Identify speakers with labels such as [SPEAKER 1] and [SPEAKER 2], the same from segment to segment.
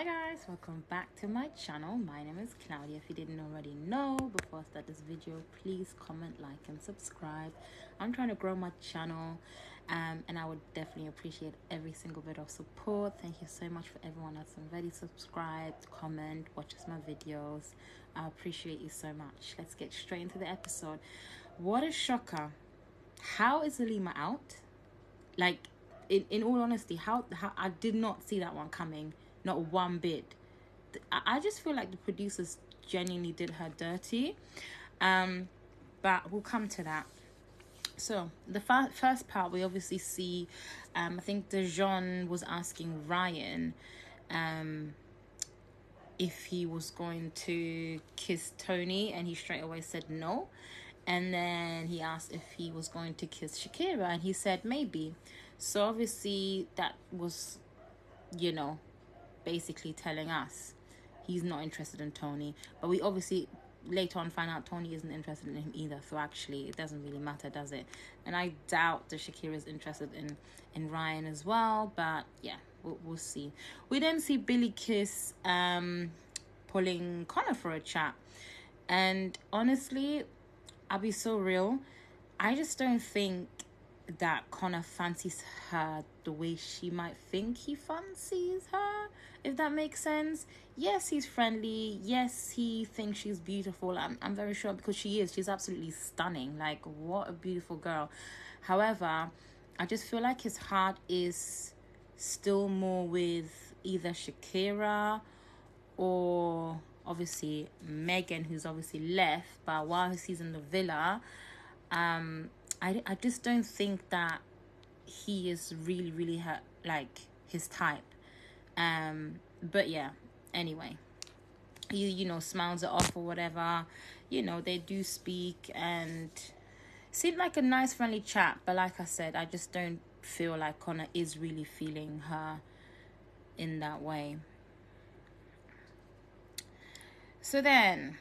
[SPEAKER 1] Hi guys, welcome back to my channel. My name is Claudia. If you didn't already know, before I start this video, please comment, like and subscribe. I'm trying to grow my channel, and I would definitely appreciate every single bit of support. Thank you so much for everyone that's already subscribed, comment, watches my videos. I appreciate you so much. Let's get straight into the episode. What a shocker. How is Alima out? Like, in all honesty, how I did not see that one coming, not one bit. I just feel like the producers genuinely did her dirty, but we'll come to that. So the first part, we obviously see, I think Dejon was asking Ryan if he was going to kiss Tony, and he straight away said no. And then he asked if he was going to kiss Shakira, and he said maybe. So obviously that was, basically telling us he's not interested in Tony. But we obviously later on find out Tony isn't interested in him either. So actually it doesn't really matter, does it? And I doubt that Shakira is interested in Ryan as well. But yeah, we'll see. We then see Billy kiss pulling Connor for a chat. And honestly, I'll be so real, I just don't think that Connor fancies her the way she might think he fancies her, if that makes sense. Yes, he's friendly. Yes, he thinks she's beautiful. I'm very sure, because she is. She's absolutely stunning. Like, what a beautiful girl. However, I just feel like his heart is still more with either Shakira or obviously Megan, who's obviously left. But while he's in the villa, I just don't think that he is really her, like, his type. But yeah, anyway, you know, smiles it off or whatever. They do speak and seemed like a nice friendly chat. But like I said, I just don't feel like Connor is really feeling her in that way. So then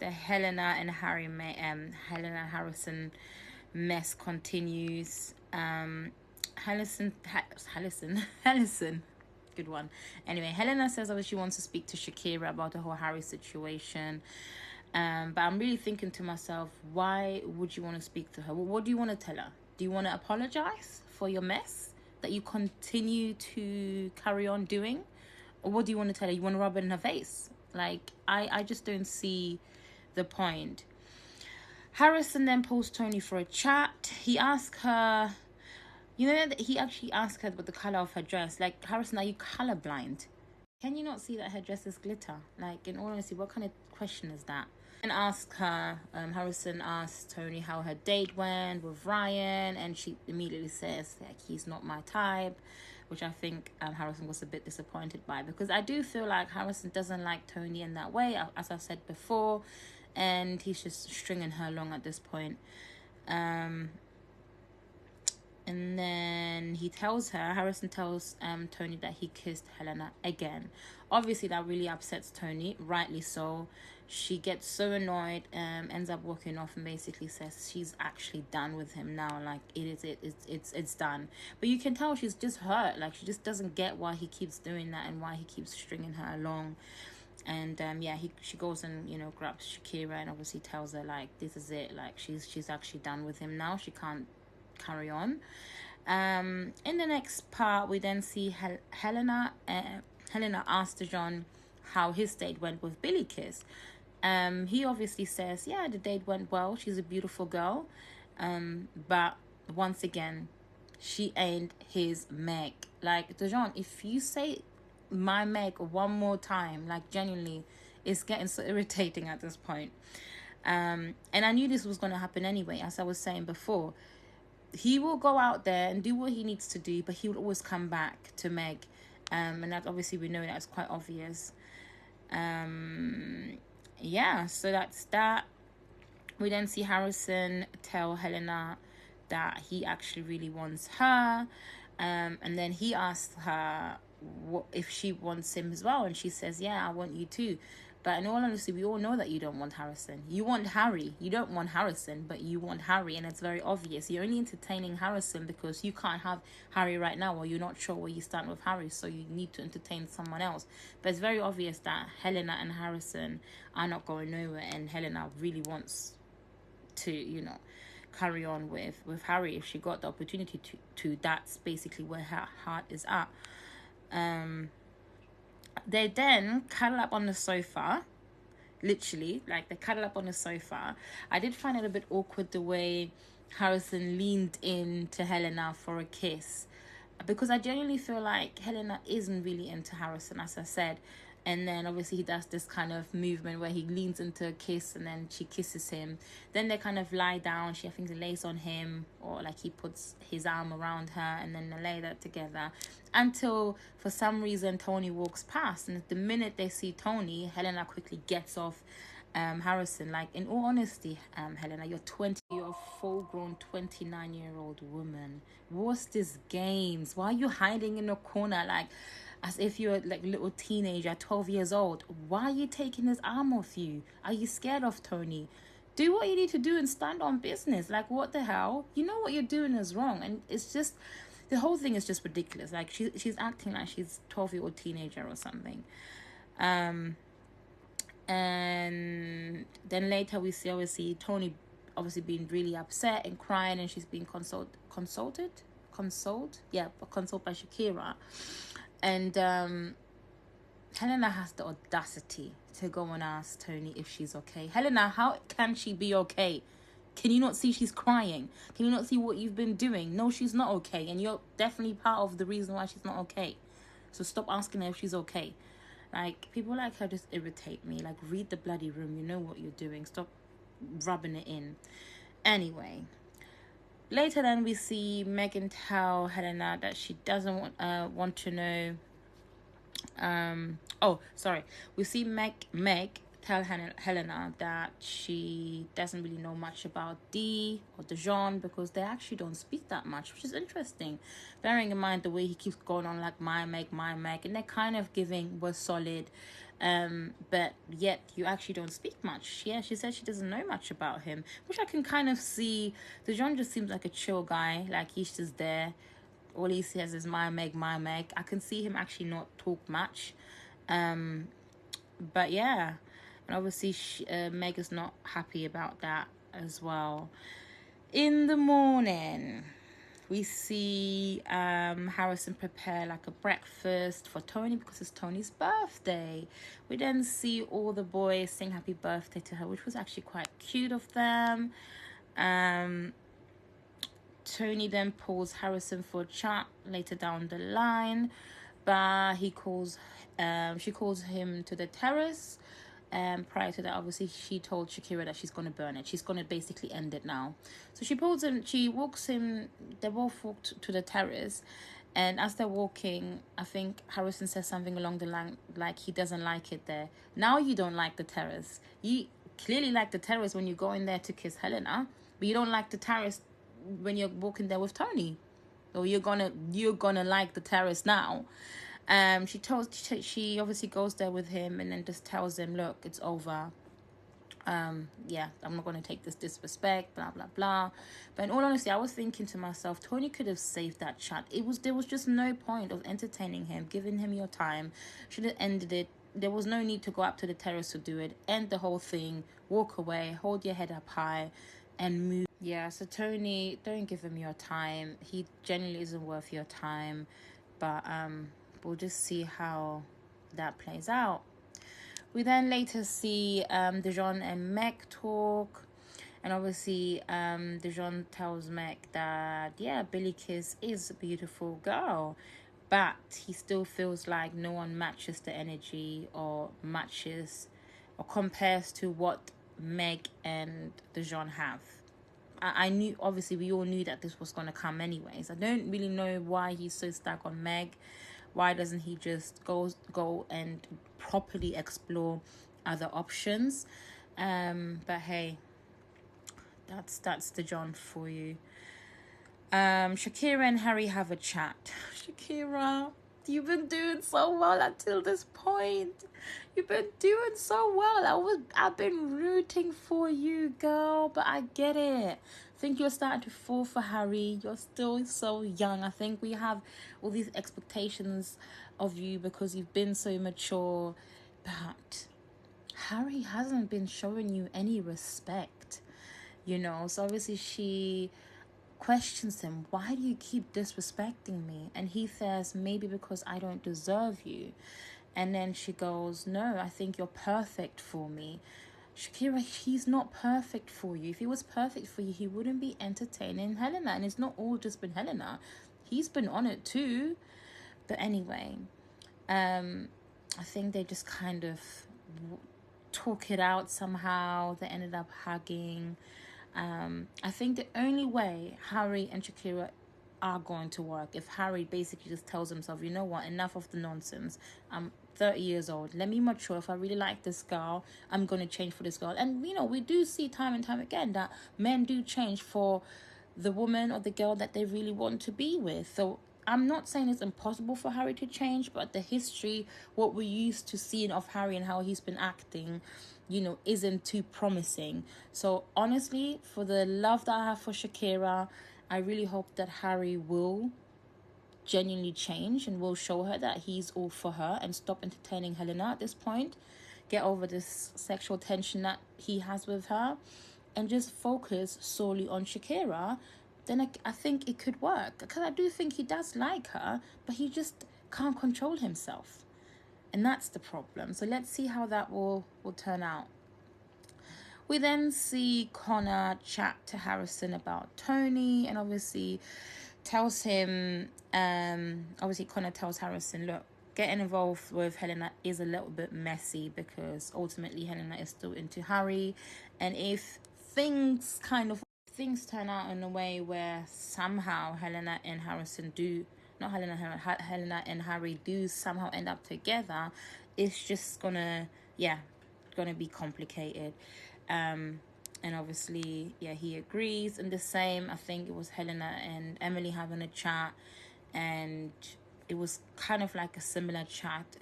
[SPEAKER 1] the Helena and Harrison mess continues. Helena, good one. Anyway, Helena says obviously she wants to speak to Shakira about the whole Harry situation. But I'm really thinking to myself, why would you want to speak to her? What do you want to tell her? Do you want to apologize for your mess that you continue to carry on doing? Or what do you want to tell her? You want to rub it in her face? Like, I just don't see the point. Harrison then pulls Tony for a chat. He asks her, he actually asked her about the color of her dress. Like, Harrison, are you colorblind? Can you not see that her dress is glitter? Like, in all honesty, what kind of question is that? And Harrison asked Tony how her date went with Ryan, and she immediately says, like, he's not my type, which I think Harrison was a bit disappointed by, because I do feel like Harrison doesn't like Tony in that way, as I've said before, and he's just stringing her along at this point. And then Harrison tells Tony that he kissed Helena again. Obviously, that really upsets Tony, rightly so. She gets so annoyed, ends up walking off, and basically says she's actually done with him now. Like, it's done. But you can tell she's just hurt. Like, she just doesn't get why he keeps doing that and why he keeps stringing her along. And she goes and grabs Shakira and obviously tells her, like, this is it. Like, she's actually done with him now. She can't carry on. In the next part, we then see Helena asked Dejon how his date went with Billy Kiss. He obviously says, yeah, the date went well. She's a beautiful girl. But once again, she ain't his Meg. Like, Dejon, if you say my Meg one more time, like, genuinely, it's getting so irritating at this point. And I knew this was going to happen anyway, as I was saying before. He will go out there and do what he needs to do, but he will always come back to Meg. And that, obviously, we know that's quite obvious. So that's that. We then see Harrison tell Helena that he actually really wants her. And then he asks her what if she wants him as well, and she says, yeah, I want you too. But in all honesty, we all know that you don't want Harrison. You want Harry. You don't want Harrison, but you want Harry, and it's very obvious. You're only entertaining Harrison because you can't have Harry right now, or you're not sure where you stand with Harry, so you need to entertain someone else. But it's very obvious that Helena and Harrison are not going nowhere, and Helena really wants to, carry on with Harry if she got the opportunity to. That's basically where her heart is at. They then cuddle up on the sofa, literally, like they cuddle up on the sofa. I did find it a bit awkward the way Harrison leaned in to Helena for a kiss, because I genuinely feel like Helena isn't really into Harrison, as I said. And then obviously he does this kind of movement where he leans into a kiss and then she kisses him. Then they kind of lie down. I think, lays on him, or like he puts his arm around her, and then they lay that together. Until for some reason Tony walks past, and the minute they see Tony, Helena quickly gets off Harrison. Like, in all honesty, Helena, you're a full-grown 29-year-old woman. What's this games? Why are you hiding in a corner like as if you're like a little teenager, 12 years old? Why are you taking his arm off you? Are you scared of Tony? Do what you need to do and stand on business. Like, what the hell? You know what you're doing is wrong. And it's just, the whole thing is just ridiculous. Like, she's acting like she's 12-year-old teenager or something. And then later we see, obviously, Tony obviously being really upset and crying, and she's being consoled by Shakira. And Helena has the audacity to go and ask Tony if she's okay. Helena, how can she be okay? Can you not see she's crying? Can you not see what you've been doing? No, she's not okay, and you're definitely part of the reason why she's not okay. So stop asking her if she's okay. Like, people like her just irritate me. Like, read the bloody room. You know what you're doing. Stop rubbing it in. Anyway, later then we see Megan tell Helena that she doesn't want to know. We see Meg tell Helena that she doesn't really know much about Dee or Dijon, because they actually don't speak that much, which is interesting, bearing in mind the way he keeps going on like my Meg, and they're kind of giving we're solid, but yet you actually don't speak much. Yeah, she said she doesn't know much about him, which I can kind of see. Dijon just seems like a chill guy, like he's just there. All he says is my Meg. I can see him actually not talk much. But yeah, and obviously Meg is not happy about that as well. In the morning, we see Harrison prepare like a breakfast for Tony because it's Tony's birthday. We then see all the boys sing happy birthday to her, which was actually quite cute of them. Tony then pulls Harrison for a chat later down the line, but she calls him to the terrace. Prior to that, obviously, she told Shakira that she's going to burn it. She's going to basically end it now. So she walks him, they both walk to the terrace. And as they're walking, I think Harrison says something along the line like he doesn't like it there. Now you don't like the terrace. You clearly like the terrace when you go in there to kiss Helena, but you don't like the terrace when you're walking there with Tony. Or you're gonna like the terrace now. She obviously goes there with him and then just tells him, look, it's over. I'm not going to take this disrespect, blah, blah, blah. But in all honesty, I was thinking to myself, Tony could have saved that chat. There was just no point of entertaining him, giving him your time. Should have ended it. There was no need to go up to the terrace to do it. End the whole thing, walk away, hold your head up high, and move. Yeah, so Tony, don't give him your time. He genuinely isn't worth your time. But we'll just see how that plays out. We then later see Dijon and Meg talk. And obviously, Dijon tells Meg that, yeah, Billy Kiss is a beautiful girl. But he still feels like no one matches the energy or compares to what Meg and Dijon have. I knew, obviously, we all knew that this was going to come anyways. I don't really know why he's so stuck on Meg. Why doesn't he just go and properly explore other options? But hey, that's the John for you. Shakira and Harry have a chat. Shakira, You've been doing so well until this point. You've been doing so well. I've been rooting for you, girl, but I get it. I think you're starting to fall for Harry. You're still so young. I think we have all these expectations of you because you've been so mature, but Harry hasn't been showing you any respect, so obviously she questions him, why do you keep disrespecting me? And he says, maybe because I don't deserve you. And then she goes, no, I think you're perfect for me. Shakira, he's not perfect for you. If he was perfect for you, he wouldn't be entertaining Helena. And it's not all just been Helena. He's been on it too. But anyway, I think they just kind of talk it out somehow. They ended up hugging. I think the only way Harry and Shakira are going to work, if Harry basically just tells himself, you know what, enough of the nonsense. I'm 30 years old. Let me mature. If I really like this girl, I'm going to change for this girl. And, we do see time and time again that men do change for the woman or the girl that they really want to be with. So I'm not saying it's impossible for Harry to change, but the history, what we're used to seeing of Harry and how he's been acting, isn't too promising. So honestly, for the love that I have for Shakira, I really hope that Harry will genuinely change and will show her that he's all for her and stop entertaining Helena at this point. Get over this sexual tension that he has with her and just focus solely on Shakira. Then I think it could work, because I do think he does like her, but he just can't control himself. And that's the problem. So let's see how that will turn out. We then see Connor chat to Harrison about Tony, and obviously tells him, obviously Connor tells Harrison, look, getting involved with Helena is a little bit messy because ultimately Helena is still into Harry. And if things turn out in a way where somehow Helena and Harrison do, not Helena and Harry do somehow end up together, it's just gonna be complicated. And obviously, he agrees. And the same, I think it was Helena and Emily having a chat, and it was kind of like a similar chat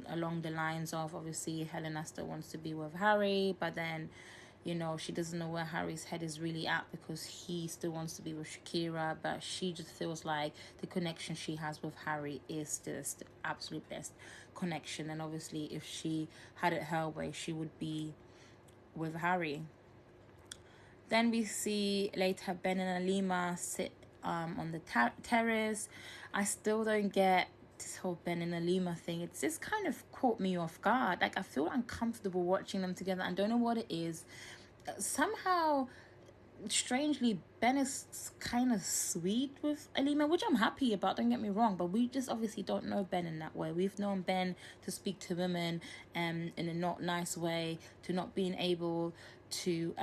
[SPEAKER 1] along the lines of, obviously, Helena still wants to be with Harry, but then, she doesn't know where Harry's head is really at because he still wants to be with Shakira, but she just feels like the connection she has with Harry is just the absolute best connection. And obviously, if she had it her way, she would be with Harry. Then we see later Ben and Alima sit on the terrace. I still don't get this whole Ben and Alima thing. It's just kind of caught me off guard. Like, I feel uncomfortable watching them together. I don't know what it is. Somehow, strangely, Ben is kind of sweet with Alima, which I'm happy about, don't get me wrong, but we just obviously don't know Ben in that way. We've known Ben to speak to women in a not nice way, to not being able to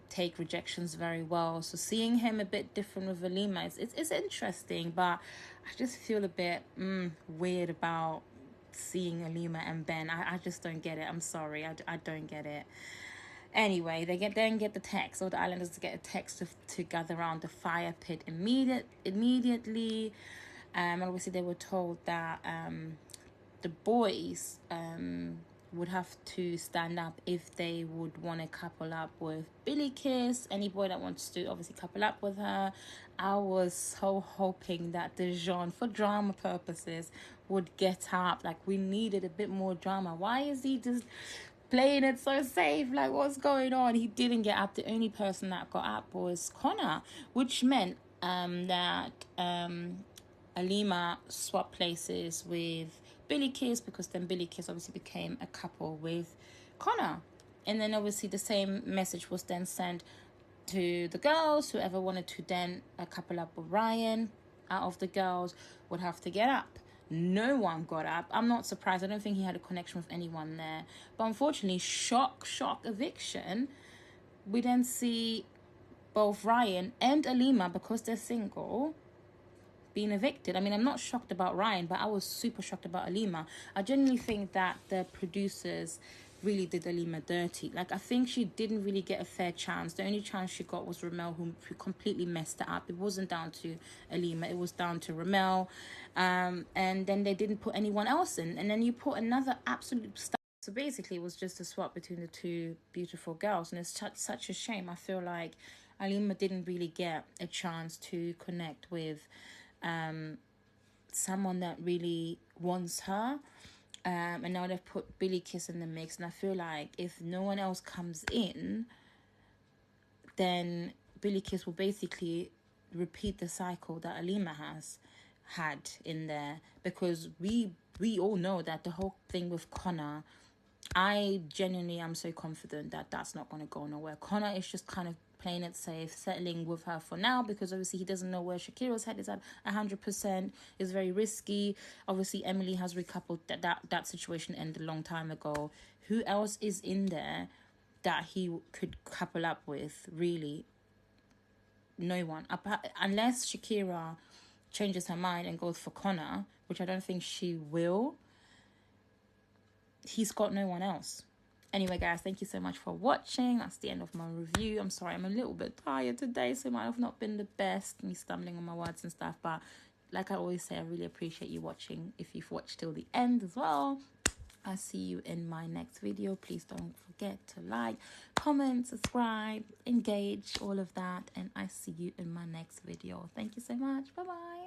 [SPEAKER 1] take rejections very well. So seeing him a bit different with Alima, it's interesting, but I just feel a bit weird about seeing Alima and Ben. I just don't get it. I'm sorry, I don't get it. Anyway, they get the text, or the islanders get a text to gather around the fire pit immediately. And obviously they were told that the boys would have to stand up if they would want to couple up with Billy Kiss. Any boy that wants to obviously couple up with her. I was so hoping that Dijon, for drama purposes, would get up. Like, we needed a bit more drama. Why is he just playing it so safe? Like, what's going on? He didn't get up. The only person that got up was Connor, which meant that Alima swapped places with Billy Kiss, because then Billy Kiss obviously became a couple with Connor. And then obviously the same message was then sent to the girls. Whoever wanted to then couple up with Ryan out of the girls would have to get up. No one got up. I'm not surprised. I don't think he had a connection with anyone there. But unfortunately, shock eviction. We then see both Ryan and Alima, because they're single, being evicted. I mean, I'm not shocked about Ryan, but I was super shocked about Alima. I genuinely think that the producers really did Alima dirty. Like, I think she didn't really get a fair chance. The only chance she got was Ramel, who completely messed it up. It wasn't down to Alima, it was down to Ramel. And then they didn't put anyone else in. And then you put another absolute star. So basically, it was just a swap between the two beautiful girls. And it's such a shame. I feel like Alima didn't really get a chance to connect with someone that really wants her. And now they've put Billy Kiss in the mix, and I feel like if no one else comes in, then Billy Kiss will basically repeat the cycle that Alima has had in there, because we all know that the whole thing with Connor, I genuinely am so confident that that's not going to go nowhere. Connor is just kind of playing it safe, settling with her for now, because obviously he doesn't know where Shakira's head is at 100%. It's very risky. Obviously, Emily has recoupled that situation ended a long time ago. Who else is in there that he could couple up with? Really, no one. Unless Shakira changes her mind and goes for Connor, which I don't think she will. He's got no one else. Anyway, guys, thank you so much for watching. That's the end of my review. I'm sorry, I'm a little bit tired today, so it might have not been the best, me stumbling on my words and stuff, but like I always say, I really appreciate you watching. If you've watched till the end as well, I'll see you in my next video. Please don't forget to like, comment, subscribe, engage, all of that, and I see you in my next video. Thank you so much. Bye bye.